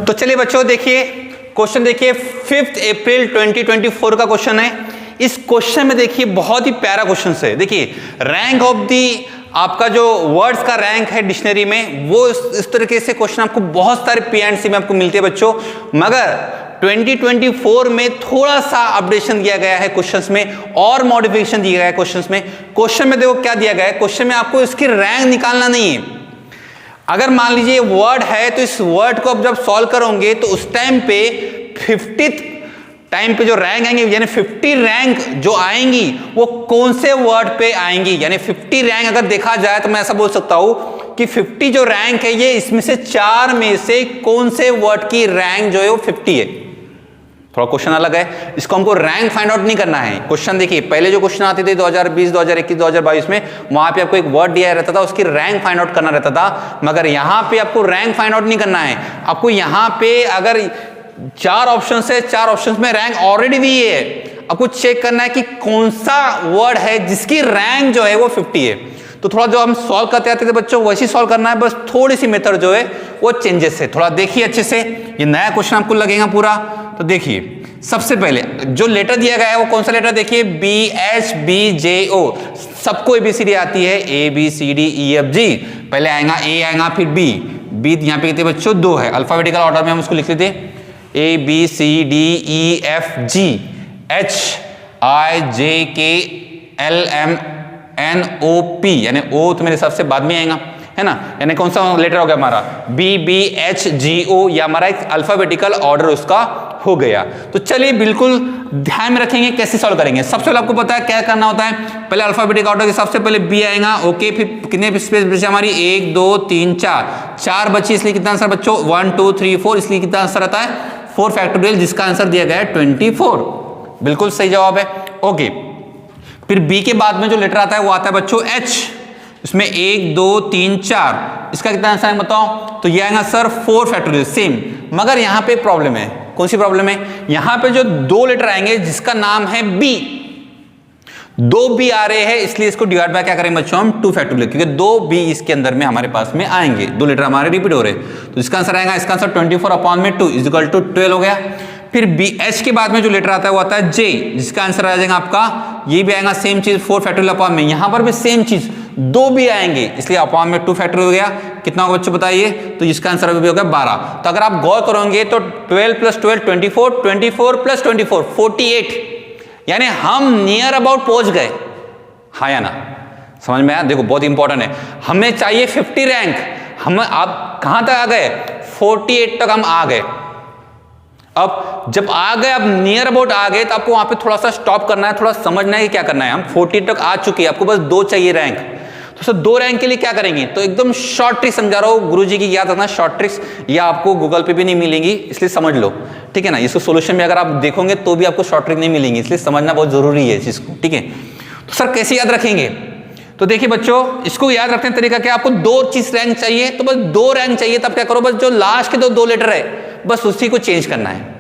तो चलिए बच्चों देखिए क्वेश्चन देखिए 5 अप्रैल 2024 का क्वेश्चन है। इस क्वेश्चन में देखिए बहुत ही प्यारा क्वेश्चन है। देखिए रैंक ऑफ दी आपका जो वर्ड्स का रैंक है डिक्शनरी में वो इस तरीके से क्वेश्चन आपको बहुत सारे पीएनसी में आपको मिलते हैं बच्चों, मगर 2024 में थोड़ा सा अपडेशन दिया गया है क्वेश्चंस में और मॉडिफिकेशन दिया गया है क्वेश्चंस में। क्वेश्चन में देखो क्या दिया गया है, क्वेश्चन में आपको इसकी रैंक निकालना नहीं है। अगर मान लीजिए वर्ड है तो इस वर्ड को आप जब सॉल्व करोगे तो उस टाइम पे 50th टाइम पे जो रैंक आएंगे यानी 50 रैंक जो आएंगी वो कौन से वर्ड पे आएंगी, यानी 50 रैंक अगर देखा जाए तो मैं ऐसा बोल सकता हूं कि 50 जो रैंक है ये इसमें से 4 में से कौन से वर्ड की रैंक जो है वो 50 है। थोड़ा क्वेश्चन अलग है, इसको हमको रैंक फाइंड आउट नहीं करना है। क्वेश्चन देखिए पहले जो क्वेश्चन आते थे 2020 2021 2022 में वहां पे आपको एक वर्ड दिया रहता था, उसकी रैंक फाइंड आउट करना रहता था, मगर यहां पे आपको रैंक फाइंड आउट नहीं करना है। आपको यहां पे अगर 4 ऑप्शन है, 4 ऑप्शन में रैंक ऑलरेडी दी है, आपको चेक करना है कि कौन सा वर्ड है जिसकी रैंक जो है वो 50 है। तो थोड़ा जो हम सॉल्व करते आते थे बच्चों वैसे सॉल्व करना है, बस थोड़ी सी मेथड जो है वो चेंजेस है। थोड़ा देखिए अच्छे से, ये नया क्वेश्चन आपको लगेगा पूरा। तो देखिए सबसे पहले जो लेटर दिया गया है वो कौन सा लेटर, देखिए BHBJO, सबको ABCD आती है, ABCDEFG। पहले आएगा A आएगा फिर B यहाँ पे कितने बच्चों 2 है, अल्फाबेटिकल ऑर्डर में हम उसको लिख लेते ABCDEFG HIJKLMNOP, यानी O तो मेरे हिसाब से बाद में आएगा है ना, यानी कौन सा लेटर हो गया हमारा BBHGO, या हमारा एक अल्फाबेटिकल ऑर्डर उसका हो गया। तो चलिए बिल्कुल ध्यान में रखेंगे कैसे सॉल्व करेंगे। सबसे पहले आपको पता है क्या करना होता है, पहले अल्फाबेटिक ऑर्डर के सबसे पहले B आएगा, ओके, फिर कितने स्पेस बचे हमारी 1 2 3 4 बची, इसलिए कितना आंसर बच्चों 1 2 3 4, इसलिए कितना आंसर आता है 4 फैक्टोरियल, जिसका आंसर दिया गया है 24। बिल्कुल सही जवाब है, ओके। फिर B के बाद में जो लेटर आता है वो आता है बच्चों H, इसमें 1 2 3 4, इसका कितना आंसर है बताओ, तो ये आएगा सर 4 फैक्टोरियल सेम। मगर यहां पे प्रॉब्लम है, कौन सी प्रॉब्लम है, यहां पे जो 2 लेटर आएंगे जिसका नाम है B, 2 B आ रहे हैं, इसलिए इसको डिवाइड बाय क्या करेंगे बच्चों हम 2 फैक्टोरियल, क्योंकि 2 B इसके अंदर में हमारे पास में आएंगे, 2 लेटर हमारे रिपीट हो रहे हैं। तो इसका आंसर आएगा, इसका आंसर 24/2 इज इक्वल टू 12 हो गया। फिर BH के बाद में जो लेटर आता है वो आता है J, जिसका आंसर आ जाएगा आपका, ये भी आएगा सेम चीज 4 फैक्टोरियल अपॉन में, यहां पर भी सेम चीज 2 भी आएंगे, इसलिए अपॉन में 2 फैक्टोरियल हो गया। कितना होगा बच्चों बताइए, तो इसका आंसर भी हो गया 12। तो अगर आप गौर करोगे तो 12 + 12 24, 24 + 24 48, यानी हम नियर अबाउट पहुंच गए, हाँ या ना, समझ में आया। देखो बहुत इंपॉर्टेंट है, हमें चाहिए 50 रैंक, हम आप कहां तक आ गए 48 तक हम आ गए। अब जब आ गए, अब नियर अबाउट आ गए, तो आपको वहां पे थोड़ा सा स्टॉप करना है, थोड़ा समझना है कि क्या करना है। हम 40 तक आ चुके हैं, आपको बस 2 चाहिए रैंक। तो सर 2 रैंक के लिए क्या करेंगे, तो एकदम शॉर्ट ट्रिक समझा रहा हूं, गुरुजी की याद रखना, शॉर्ट ट्रिक्स या आपको गूगल पे भी नहीं मिलेंगी, इसलिए समझ लो, ठीक है ना। इसको सोल्यूशन में अगर आप देखोगे तो भी आपको शॉर्ट ट्रिक नहीं मिलेंगी, इसलिए समझना बहुत जरूरी है इस चीज को, ठीक है। तो सर कैसे याद रखेंगे, तो देखिए बच्चों इसको याद रखने का तरीका क्या, आपको 2 चीज रैंक चाहिए, तो बस 2 रैंक चाहिए, तब क्या करो, बस जो लास्ट के 2 लेटर है बस उसी को चेंज करना है।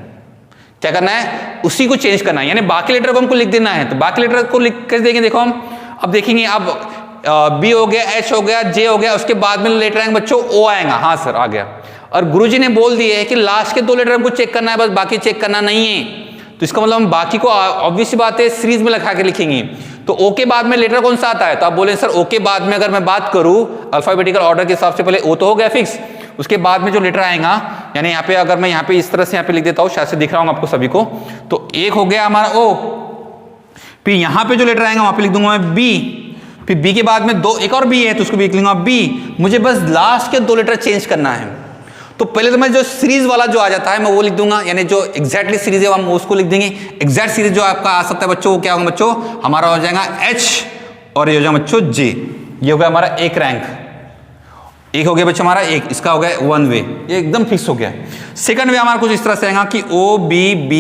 क्या करना है, उसी को चेंज करना है, यानी बाकी लेटर को हमको लिख देना है। तो बाकी लेटर को लिख कर देंगे, देखो हम अब देखेंगे, अब B हो गया, H हो गया, J हो गया, उसके बाद में लेटर आएंगे बच्चों O आएगा, हाँ सर आ गया। और गुरुजी ने बोल दिए है कि लास्ट के 2 लेटर हमको चेक करना है, बस बाकी चेक करना नहीं है। तो इसका मतलब हम बाकी को ऑब्वियस सी बात है सीरीज में लिखा के लिखेंगे। तो O के बाद में लेटर कौन सा आता है, तो आप बोले सर O के बाद में अगर मैं बात करूं अल्फाबेटिकल ऑर्डर के हिसाब से, पहले O तो हो गया फिक्स, उसके बाद में जो लेटर आएगा, यानी यहाँ पे अगर मैं यहाँ पे इस तरह से यहाँ पे लिख देता हूँ, शायद से दिख रहा हूँ आपको सभी को, तो 1 हो गया हमारा O, फिर यहाँ पे जो लेटर आएगा वहां पे लिख दूंगा मैं B, फिर B के बाद में 2 एक और B है तो उसको भी लिख लूंगा B। मुझे बस लास्ट के 2 लेटर चेंज करना है। तो पहले तो मैं जो सीरीज वाला जो आ जाता है मैं वो लिख दूंगा, यानी जो एग्जैक्टली सीरीज है हम उसको लिख देंगे। एग्जैक्ट सीरीज जो आपका आ सकता है बच्चों वो क्या होगा बच्चों, हमारा हो जाएगा H और ये हो जाएगा बच्चों J। ये हो गया हमारा एक रैंक, एक हो गया बच्चों हमारा एक, इसका हो गया 1 वे, ये एकदम फिक्स हो गया। सेकंड वे हमारा कुछ इस तरह से आएगा कि O B B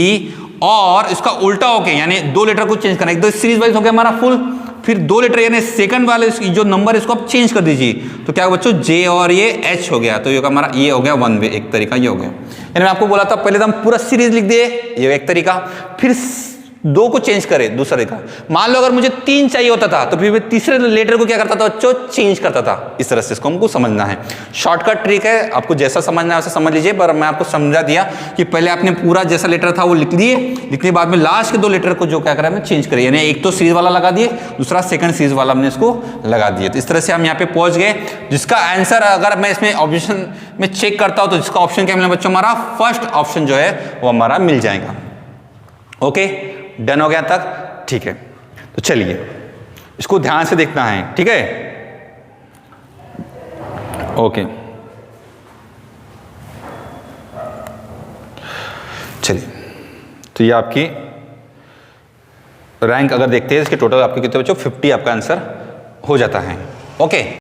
और इसका उल्टा होके, यानी 2 लेटर को चेंज करना है, एकदम सीरीज वाइज हो गया हमारा फुल। फिर 2 लेटर यानी सेकंड वाले जो नंबर इसको आप चेंज कर दीजिए, तो क्या होगा बच्चों J और ये H हो गया, तो ये हमारा ये हो गया 1 वे, एक तरीका ये हो गया। यानी मैं आपको बोला था पहले तो हम पूरा सीरीज लिख दिए, ये एक तरीका। फिर 2 को चेंज करे दूसरे का। मान लो अगर मुझे 3 चाहिए होता था तो फिर मैं तीसरे लेटर को क्या करता था बच्चों, चेंज करता था। इस तरह से इसको हमको समझना है। शॉर्टकट ट्रिक है, आपको जैसा समझना है वैसा समझ लीजिए, पर मैं आपको समझा दिया कि पहले आपने पूरा जैसा लेटर था वो लिख लिए, लिखने के बाद में लास्ट के 2 लेटर को जो क्या करा है चेंज करिए, यानी एक तो सीरीज वाला लगा दिए, दूसरा सेकंड सीरीज वाला हमने इसको लगा दिया। तो इस तरह से हम यहाँ पे पहुंच गए, जिसका आंसर अगर मैं इसमें ऑप्शन में चेक करता हूं तो जिसका ऑप्शन क्या मिला बच्चों, हमारा फर्स्ट ऑप्शन जो है वो हमारा मिल जाएगा। ओके, डन हो गया तक, ठीक है। तो चलिए इसको ध्यान से देखना है, ठीक है। ओके, चलिए, तो ये आपकी रैंक अगर देखते हैं इसके टोटल आपके कितने बच्चों, 50 आपका आंसर हो जाता है। ओके।